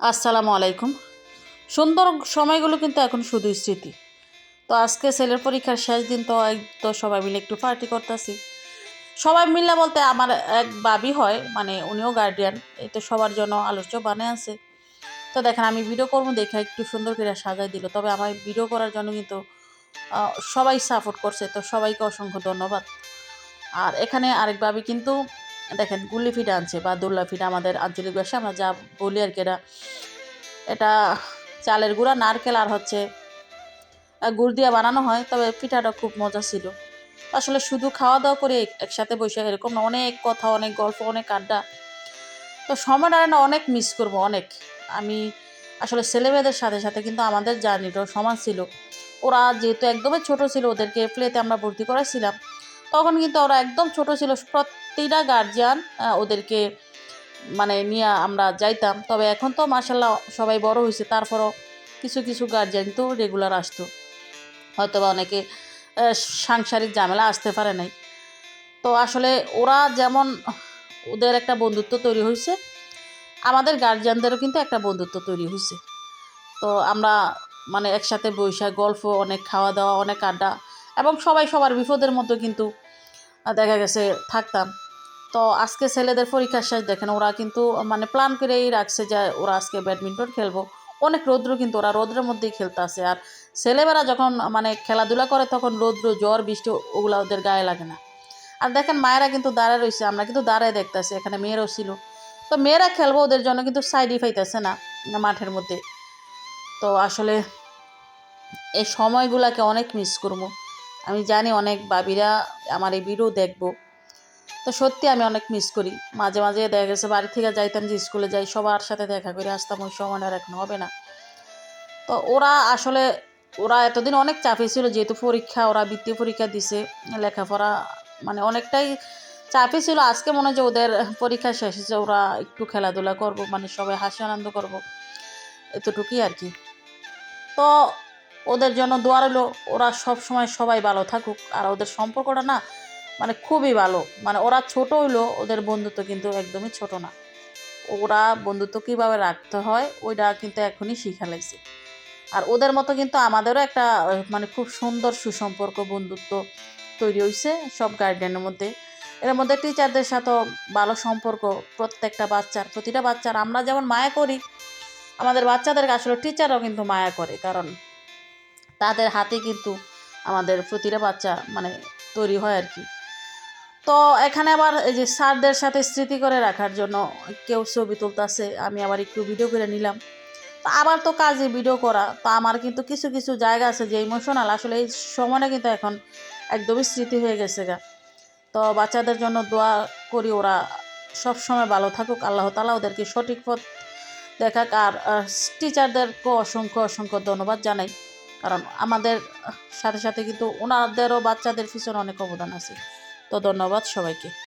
আসসালামু আলাইকুম। সুন্দর সময়গুলো কিন্তু এখন শুধুই স্মৃতি। তো আজকে ছেলের পরীক্ষার শেষ দিন, তো সবাই মিলে একটু পার্টি করতেছি। সবাই মিলে বলতে আমার এক ভাবি হয়, মানে উনিও গার্ডিয়ান। এই তো সবার জন্য আলোচ্য বানিয়ে আছে। তো দেখেন আমি ভিডিও করবো দেখে একটু সুন্দর করে সাজাই দিল। তবে আমার ভিডিও করার জন্য কিন্তু সবাই সাপোর্ট করছে, তো সবাইকে অসংখ্য ধন্যবাদ। আর এখানে আরেক ভাবি কিন্তু দেখেন গুল্লি ফিটা আনছে বা দোল্লা ফিটা, আমাদের আঞ্চলিক ভাষায় আমরা যা বলি আর কি। এটা চালের গুঁড়া, নারকেল আর হচ্ছে গুড় দিয়ে বানানো হয়। তবে পিঠাটা খুব মজা ছিল। আসলে শুধু খাওয়া দাওয়া করে একসাথে বসে এরকম না, অনেক কথা, অনেক গল্প, অনেক আড্ডা। তো সময়টা না অনেক মিস করব অনেক। আমি আসলে ছেলেমেয়েদের সাথে সাথে কিন্তু আমাদের জার্নিটাও সমান ছিল। ওরা যেহেতু একদমই ছোট ছিল, ওদেরকে প্লেতে আমরা ভর্তি করেছিলাম। তখন কিন্তু ওরা একদম ছোট ছিল। প্রতিটা গার্জিয়ান ওদেরকে মানে নিয়ে আমরা যাইতাম। তবে এখন তো মাশাল্লাহ সবাই বড় হয়েছে, তারপরও কিছু কিছু গার্জিয়ান তো রেগুলার আসতো। হয়তো বা অনেকে সাংসারিক ঝামেলা আসতে পারে নাই। তো আসলে ওরা যেমন, ওদের একটা বন্ধুত্ব তৈরি হয়েছে, আমাদের গার্জিয়ানদেরও কিন্তু একটা বন্ধুত্ব তৈরি হয়েছে। তো আমরা মানে একসাথে বৈশাখ গল্প, অনেক খাওয়া দাওয়া, অনেক আড্ডা, এবং সবাই সবার বিপদের মধ্যে কিন্তু দেখা গেছে থাকতাম। তো আজকে ছেলেদের পরীক্ষার শেষ, দেখেন ওরা কিন্তু মানে প্ল্যান করেই রাখছে যে ওরা আজকে ব্যাডমিন্টন খেলবো। অনেক রৌদ্র, কিন্তু ওরা রৌদ্রের মধ্যেই খেলতে আসে। আর ছেলেমেয়েরা যখন মানে খেলাধুলা করে তখন রৌদ্র, ঝড়, বৃষ্টি ওগুলো ওদের গায়ে লাগে না। আর দেখেন মায়েরা কিন্তু দাঁড়ায় রয়েছে, আমরা কিন্তু দাঁড়ায় দেখতেছি। এখানে মেয়েরাও ছিল। তো মেয়েরা খেলবো, ওদের জন্য কিন্তু সাইডই পাইতেছে না মাঠের মধ্যে। তো আসলে এই সময়গুলোকে অনেক মিস করবো। আমি জানি অনেক বাবিরা আমার এই ভিডিও দেখবো। তো সত্যি আমি অনেক মিস করি। মাঝে মাঝে দেখা গেছে বাড়ি থেকে যাইতাম, যে স্কুলে যাই সবার সাথে দেখা করে আসতাম, ওই সময়টা আর এখন হবে না। তো ওরা এতদিন অনেক চাপে ছিল, যেহেতু পরীক্ষা, ওরা বৃত্তি পরীক্ষা দিছে, লেখাপড়া মানে অনেকটাই চাপে ছিল। আজকে মনে হয় যে ওদের পরীক্ষা শেষ হয়েছে, ওরা একটু খেলাধুলা করব, মানে সবাই হাসি আনন্দ করব, এতটুকুই আর কি। তো ওদের জন্য দোয়া রইলো, ওরা সব সময় সবাই ভালো থাকুক। আর ওদের সম্পর্কটা না মানে খুবই ভালো। মানে ওরা ছোট হইলো, ওদের বন্ধুত্ব কিন্তু একদমই ছোট না। ওরা বন্ধুত্ব কীভাবে রাখতে হয় ওইটা কিন্তু এখনই শিখা লাগছে। আর ওদের মতো কিন্তু আমাদেরও একটা মানে খুব সুন্দর সুসম্পর্ক, বন্ধুত্ব তৈরি হয়েছে সব গার্ডিয়ানের মধ্যে। এর মধ্যে টিচারদের সাথেও ভালো সম্পর্ক। প্রতিটা বাচ্চার আমরা যেমন মায়া করি, আমাদের বাচ্চাদেরকে আসলে টিচাররাও কিন্তু মায়া করে, কারণ তাদের হাতে কিন্তু আমাদের প্রতিটা বাচ্চা মানে তৈরি হয় আর কি। তো এখানে আবার এই যে স্যারদের সাথে স্মৃতি করে রাখার জন্য কেউ ছবি তুলতেছে, আমি আবার একটু ভিডিও করে নিলাম। তো আবার তো কাজে ভিডিও করা, তো আমার কিন্তু কিছু কিছু জায়গা আছে যে ইমোশনাল, আসলে এই সময়টা কিন্তু এখন একদমই স্মৃতি হয়ে গেছে গা। তো বাচ্চাদের জন্য দোয়া করি, ওরা সব সময় ভালো থাকুক, আল্লাহ তাআলা ওদেরকে সঠিক পথ দেখাক। আর টিচারদেরকেও অসংখ্য অসংখ্য ধন্যবাদ জানাই, কারণ আমাদের সাথে সাথে কিন্তু ওনাদেরও বাচ্চাদের পিছনে অনেক অবদান আছে। তো ধন্যবাদ সবাইকে।